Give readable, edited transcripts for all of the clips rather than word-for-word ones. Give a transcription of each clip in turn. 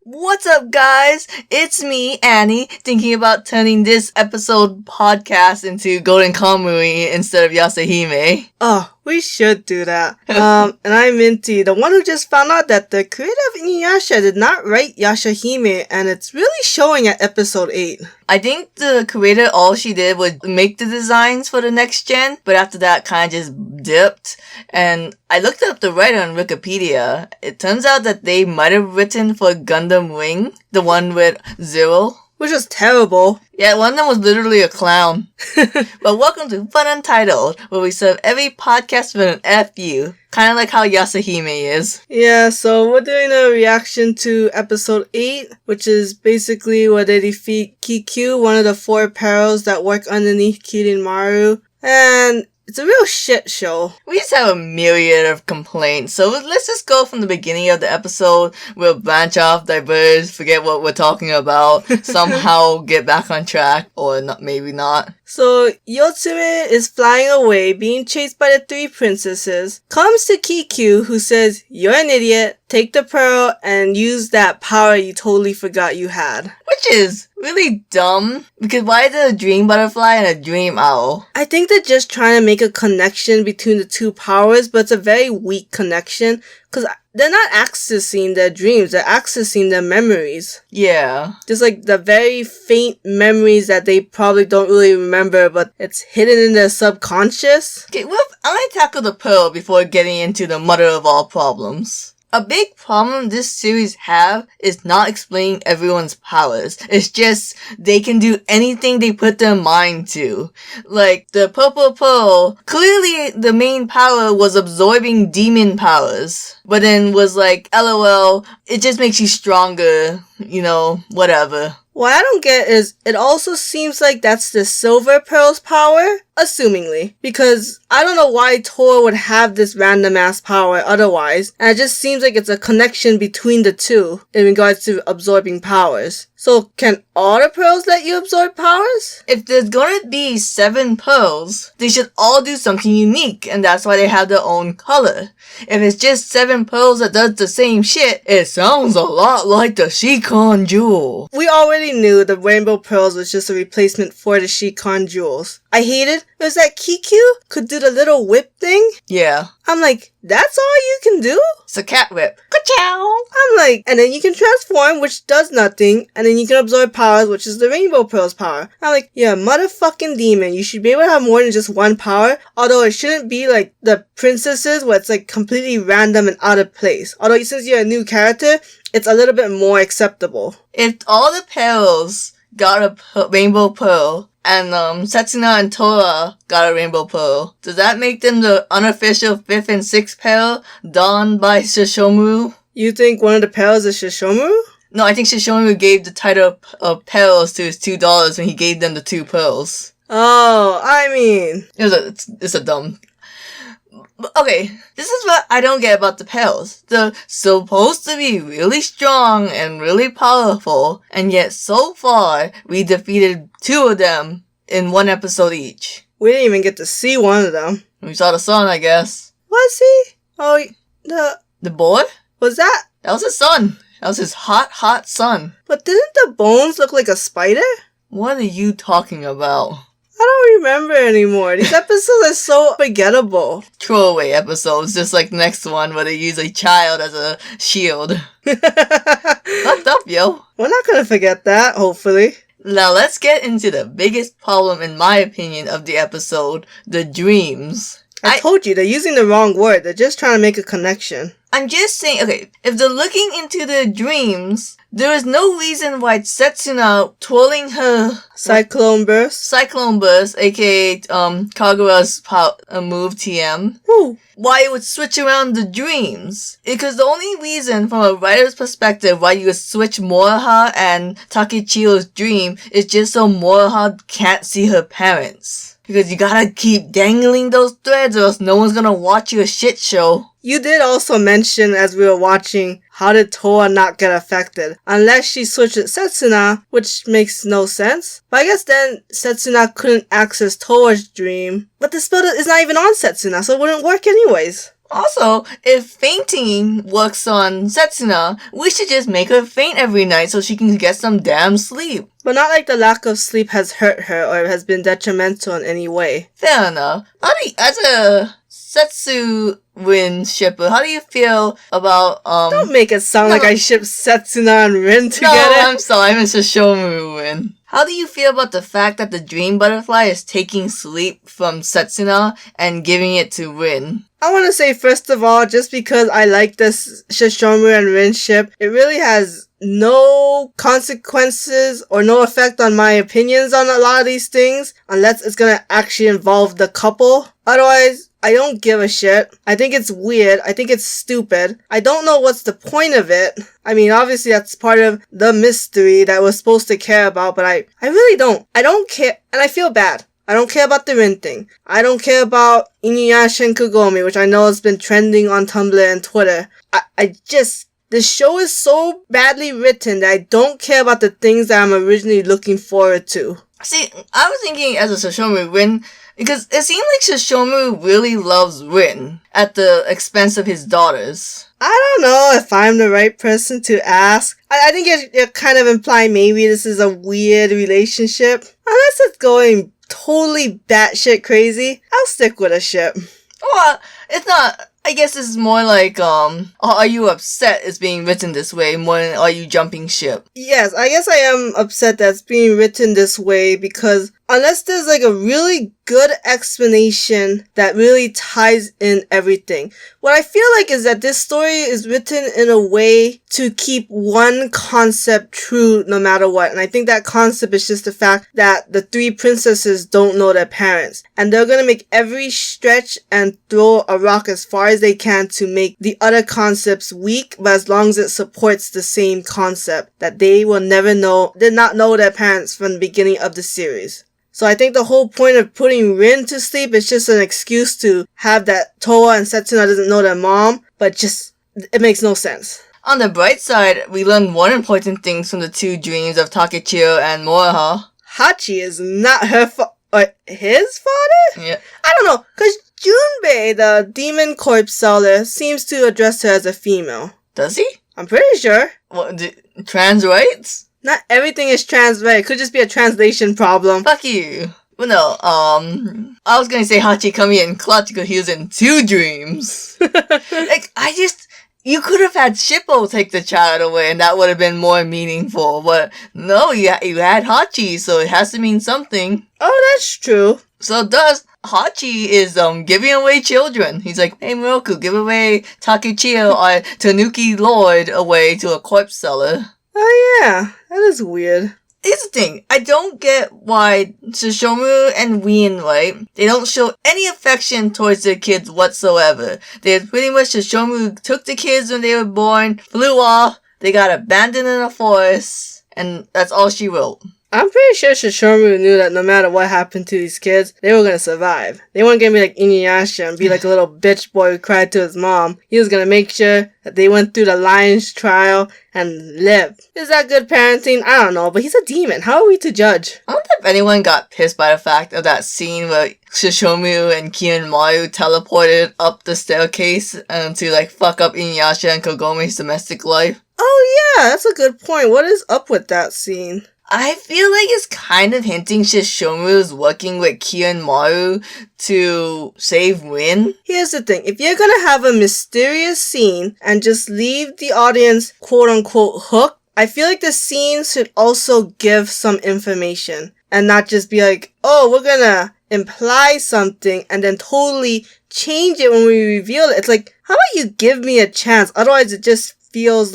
What's up, guys? It's me, Annie, thinking about turning this episode podcast into Golden Kamui instead of Yashahime. Oh, we should do that. And I'm Minty, the one who just found out that the creator of Inuyasha did not write Yashahime, and it's really showing at episode 8. I think the creator, all she did was make the designs for the next gen, but after that kind of just dipped. And I looked up the writer on Wikipedia. It turns out that they might have written for Gundam Wing, the one with Zero. Which was terrible. Yeah, one of them was literally a clown. But welcome to FunUntitled, where we serve every podcast with an FU. Kind of like how Yashahime is. Yeah, so we're doing a reaction to episode 8, which is basically where they defeat Kikyu, one of the 4 perils that work underneath Kirinmaru. And it's a real shit show. We just have a myriad of complaints, so let's just go from the beginning of the episode. We'll branch off, diverge, forget what we're talking about, somehow get back on track, or not, maybe not. So, Yotsume is flying away, being chased by the 3 princesses, comes to Kikyu, who says, "You're an idiot, take the pearl, and use that power you totally forgot you had." Which is really dumb, because why is it a dream butterfly and a dream owl? I think they're just trying to make a connection between the 2 powers, but it's a very weak connection, because they're not accessing their dreams, they're accessing their memories. Yeah. Just like the very faint memories that they probably don't really remember, but it's hidden in their subconscious. Okay, well, I want to tackle the pearl before getting into the mother of all problems. A big problem this series have is not explaining everyone's powers. It's just they can do anything they put their mind to. Like, the purple pearl, clearly the main power was absorbing demon powers. But then was like, LOL, it just makes you stronger, whatever. What I don't get is, it also seems like that's the Silver Pearl's power, assumingly, because I don't know why Tora would have this random ass power otherwise, and it just seems like it's a connection between the 2 in regards to absorbing powers. So, can all the pearls let you absorb powers? If there's gonna be 7 pearls, they should all do something unique, and that's why they have their own color. If it's just 7 pearls that does the same shit, it sounds a lot like the Shikon Jewel. We already knew the Rainbow Pearls was just a replacement for the Shikon Jewels. I hated was that Kikyu could do the little whip thing. Yeah. I'm like, that's all you can do? It's a cat whip. Ka-chow! I'm like, and then you can transform, which does nothing, and then you can absorb powers, which is the Rainbow Pearl's power. I'm like, you're a motherfucking demon. You should be able to have more than just one power, although it shouldn't be like the princesses where it's like completely random and out of place. Although since you're a new character, it's a little bit more acceptable. If all the pearls got a rainbow pearl, and Setsuna and Tora got a rainbow pearl, does that make them the unofficial 5th and 6th pearl donned by Shishomaru? You think one of the pearls is Shishomaru? No, I think Shishomaru gave the title of pearls to his $2 when he gave them the 2 pearls. Oh, I mean, It's a dumb... Okay, this is what I don't get about the pearls. They're supposed to be really strong and really powerful, and yet so far, we defeated 2 of them in 1 episode each. We didn't even get to see one of them. We saw the son, I guess. Was he? Oh, The boy? was that? That was his son. That was his hot son. But didn't the bones look like a spider? What are you talking about? I don't remember anymore. These episodes are so forgettable. Throwaway episodes, just like the next one where they use a child as a shield. Fucked up, yo. We're not gonna forget that, hopefully. Now let's get into the biggest problem, in my opinion, of the episode, the dreams. I told you, they're using the wrong word. They're just trying to make a connection. I'm just saying, okay, if they're looking into the dreams, there is no reason why Setsuna twirling her Cyclone Burst, aka Kagura's move TM, Woo. why it would switch around the dreams. Because the only reason from a writer's perspective why you would switch Moroha and Takechiyo's dream is just so Moroha can't see her parents. Because you gotta keep dangling those threads or else no one's gonna watch you a shit show. You did also mention as we were watching, how did Toa not get affected? Unless she switched with Setsuna, which makes no sense. But I guess then Setsuna couldn't access Toa's dream. But the spell is not even on Setsuna, so it wouldn't work anyways. Also, if fainting works on Setsuna, we should just make her faint every night so she can get some damn sleep. But not like the lack of sleep has hurt her or has been detrimental in any way. Fair enough. As a Setsu-Rin shipper, how do you feel about, Don't make it sound like I ship Setsuna and Rin together. No, I'm sorry, I'm a Shishomu-Rin. How do you feel about the fact that the dream butterfly is taking sleep from Setsuna and giving it to Rin? I want to say, first of all, just because I like this Shishomu and Rin ship, it really has no consequences or no effect on my opinions on a lot of these things, unless it's gonna actually involve the couple. Otherwise, I don't give a shit. I think it's weird. I think it's stupid. I don't know what's the point of it. I mean, obviously that's part of the mystery that we're supposed to care about, but I really don't. I don't care, and I feel bad. I don't care about the Rin thing. I don't care about Inuyasha and Kagome, which I know has been trending on Tumblr and Twitter. The show is so badly written that I don't care about the things that I'm originally looking forward to. See, I was thinking as a Shishomu Rin, because it seemed like Shishomu really loves Rin at the expense of his daughters. I don't know if I'm the right person to ask. I think you're kind of implying maybe this is a weird relationship. Unless it's going totally batshit crazy, I'll stick with a ship. Well, it's not. I guess this is more like, are you upset it's being written this way more than are you jumping ship? Yes, I guess I am upset that it's being written this way because unless there's like a really good explanation that really ties in everything. What I feel like is that this story is written in a way to keep one concept true no matter what. And I think that concept is just the fact that the three princesses don't know their parents. And they're gonna make every stretch and throw a rock as far as they can to make the other concepts weak, but as long as it supports the same concept that they will never know, did not know their parents from the beginning of the series. So I think the whole point of putting Rin to sleep is just an excuse to have that Toa and Setsuna doesn't know their mom, but just, it makes no sense. On the bright side, we learned more important things from the two dreams of Takechiro and Moroha. Hachi is not or his father? Yeah. I don't know, cause Junbei, the demon corpse seller, seems to address her as a female. Does he? I'm pretty sure. What, trans rights? Not everything is trans, right? It could just be a translation problem. Fuck you. Well, no, I was gonna say Hachi come here and clutch because he was in two dreams. You could have had Shippo take the child away and that would have been more meaningful, but no, you had Hachi, so it has to mean something. Oh, that's true. So thus, Hachi is, giving away children. He's like, hey Moroku, give away Takechiro, our Tanuki lord, away to a corpse seller. Oh yeah, that is weird. Here's the thing, I don't get why Shishomu and Wien, right? They don't show any affection towards their kids whatsoever. They pretty much Shishomu took the kids when they were born, flew off, they got abandoned in a forest, and that's all she wrote. I'm pretty sure Shishomu knew that no matter what happened to these kids, they were gonna survive. They weren't gonna be like Inuyasha and be like a little bitch boy who cried to his mom. He was gonna make sure that they went through the lion's trial and lived. Is that good parenting? I don't know, but he's a demon. How are we to judge? I wonder if anyone got pissed by the fact of that scene where Shishomu and Kian Maru teleported up the staircase to like fuck up Inuyasha and Kagome's domestic life. Oh yeah, that's a good point. What is up with that scene? I feel like it's kind of hinting Shishomu is working with Kian Maru to save Rin. Here's the thing. If you're gonna have a mysterious scene and just leave the audience quote-unquote hooked, I feel like the scene should also give some information and not just be like, oh, we're gonna imply something and then totally change it when we reveal it. It's like, how about you give me a chance? Otherwise it just feels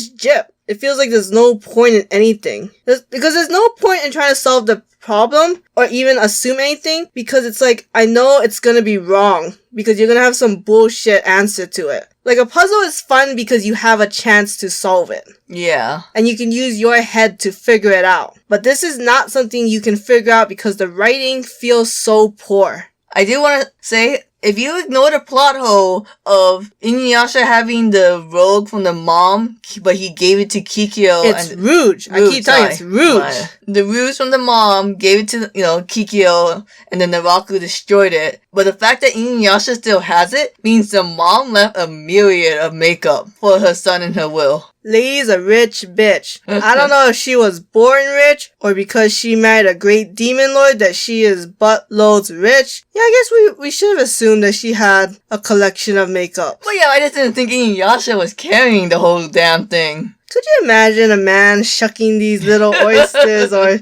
jip. It feels like there's no point in anything. Because there's no point in trying to solve the problem or even assume anything because it's like, I know it's gonna be wrong because you're gonna have some bullshit answer to it. Like, a puzzle is fun because you have a chance to solve it. Yeah. And you can use your head to figure it out. But this is not something you can figure out because the writing feels so poor. I do want to say, if you ignore the plot hole of Inuyasha having the rogue from the mom, but he gave it to Kikyo. It's Rouge. I keep telling you, it's Rouge. The Rouge from the mom gave it to, Kikyo, and then Naraku destroyed it. But the fact that Inuyasha still has it means the mom left a myriad of makeup for her son in her will. Lady's a rich bitch. I don't know if she was born rich or because she married a great demon lord that she is buttloads rich. Yeah, I guess we should have assumed that she had a collection of makeup. Well, yeah, I just didn't think Inuyasha was carrying the whole damn thing. Could you imagine a man shucking these little oysters or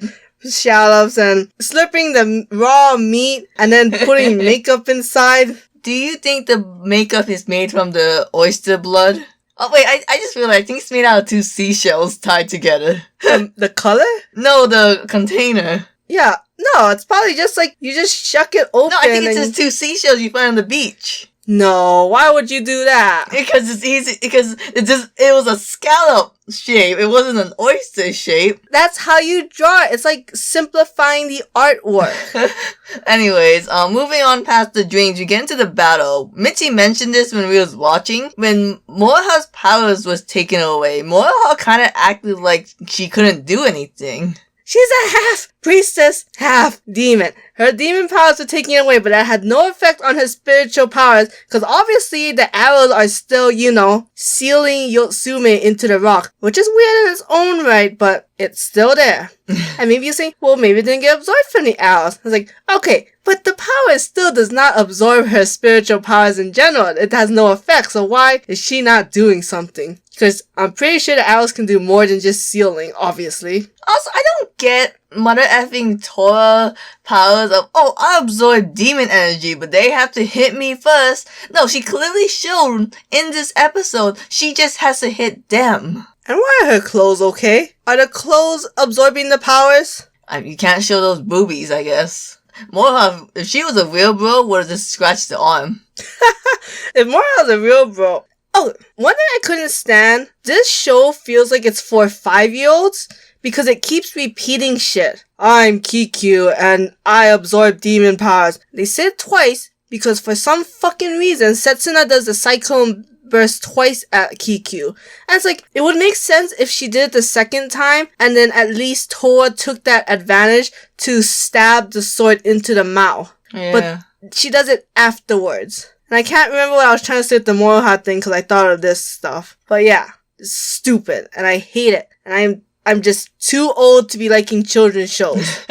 shallops and slurping the raw meat and then putting makeup inside? Do you think the makeup is made from the oyster blood? Oh wait, I just realized I think it's made out of 2 seashells tied together. The color? No, the container. Yeah, no, it's probably just like you just shuck it open. No, I think it's just 2 seashells you find on the beach. No, why would you do that? Because it's easy, because it was a scallop shape. It wasn't an oyster shape. That's how you draw it. It's like simplifying the artwork. Anyways, moving on past the dreams, we get into the battle. Mitzi mentioned this when we was watching. When Moroha's powers was taken away, Moroha kinda acted like she couldn't do anything. She's a half priestess, half demon. Her demon powers were taken away, but that had no effect on her spiritual powers, because obviously the arrows are still, sealing Yotsume into the rock, which is weird in its own right, but it's still there. And maybe you say, well, maybe it didn't get absorbed from the arrows. It's like, okay, but the power still does not absorb her spiritual powers in general. It has no effect, so why is she not doing something? Because I'm pretty sure the arrows can do more than just sealing, obviously. Also, I don't get Mother effing Tora powers of, I absorb demon energy, but they have to hit me first. No, she clearly showed in this episode, she just has to hit them. And why are her clothes okay? Are the clothes absorbing the powers? You can't show those boobies, I guess. Moroha, if she was a real bro, would have just scratched the arm. If Moroha was a real bro... Oh, one thing I couldn't stand, this show feels like it's for 5-year-olds because it keeps repeating shit. I'm Kikyu and I absorb demon powers. They said it twice because for some fucking reason, Setsuna does the cyclone burst twice at Kikyu. And it's like, it would make sense if she did it the second time and then at least Toa took that advantage to stab the sword into the mouth. Yeah. But she does it afterwards. And I can't remember what I was trying to say with the Moroha thing because I thought of this stuff. But yeah, it's stupid and I hate it. And I'm just too old to be liking children's shows.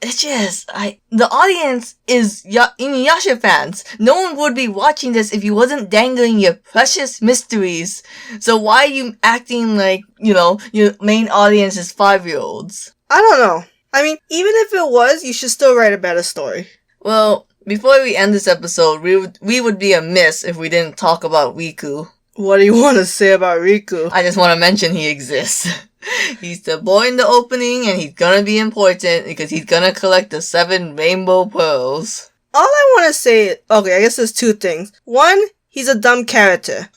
It's just, the audience is Inuyasha fans. No one would be watching this if you wasn't dangling your precious mysteries. So why are you acting like, your main audience is 5-year-olds? I don't know. I mean, even if it was, you should still write a better story. Well, before we end this episode, we would be amiss if we didn't talk about Riku. What do you want to say about Riku? I just want to mention he exists. He's the boy in the opening, and he's gonna be important because he's gonna collect the 7 rainbow pearls. All I want to say, okay, I guess there's 2 things. One, he's a dumb character.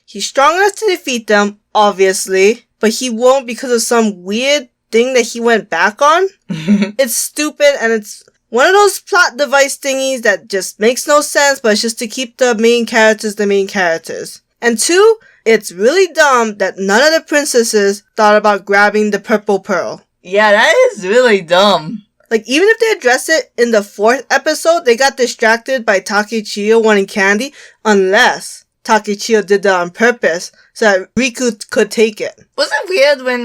He's strong enough to defeat them, obviously, but he won't because of some weird thing that he went back on. It's stupid, and it's one of those plot device thingies that just makes no sense, but it's just to keep the main characters. And 2, it's really dumb that none of the princesses thought about grabbing the purple pearl. Yeah, that is really dumb. Like, even if they address it in the 4th episode, they got distracted by Takechiyo wanting candy, unless Takechiyo did that on purpose so that Riku could take it. Was it weird when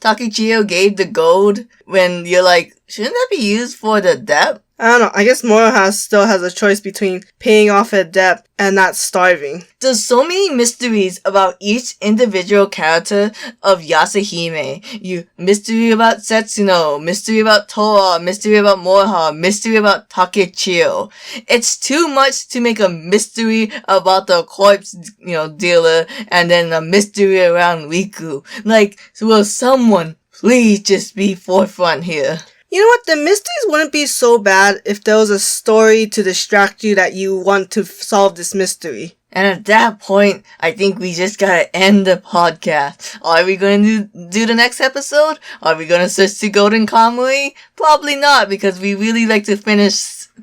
Takechiyo gave the gold when you're like, shouldn't that be used for the debt? I don't know. I guess Moroha still has a choice between paying off her debt and not starving. There's so many mysteries about each individual character of Yashahime. Mystery about Setsuno, mystery about Toa, mystery about Moroha, mystery about Takechiyo. It's too much to make a mystery about the corpse, dealer, and then a mystery around Riku. Like, will someone please just be forefront here? You know what? The mysteries wouldn't be so bad if there was a story to distract you that you want to solve this mystery. And at that point, I think we just gotta end the podcast. Are we gonna do the next episode? Are we gonna switch to Golden Kamuy? Probably not, because we really like to finish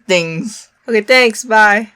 things. Okay, thanks. Bye.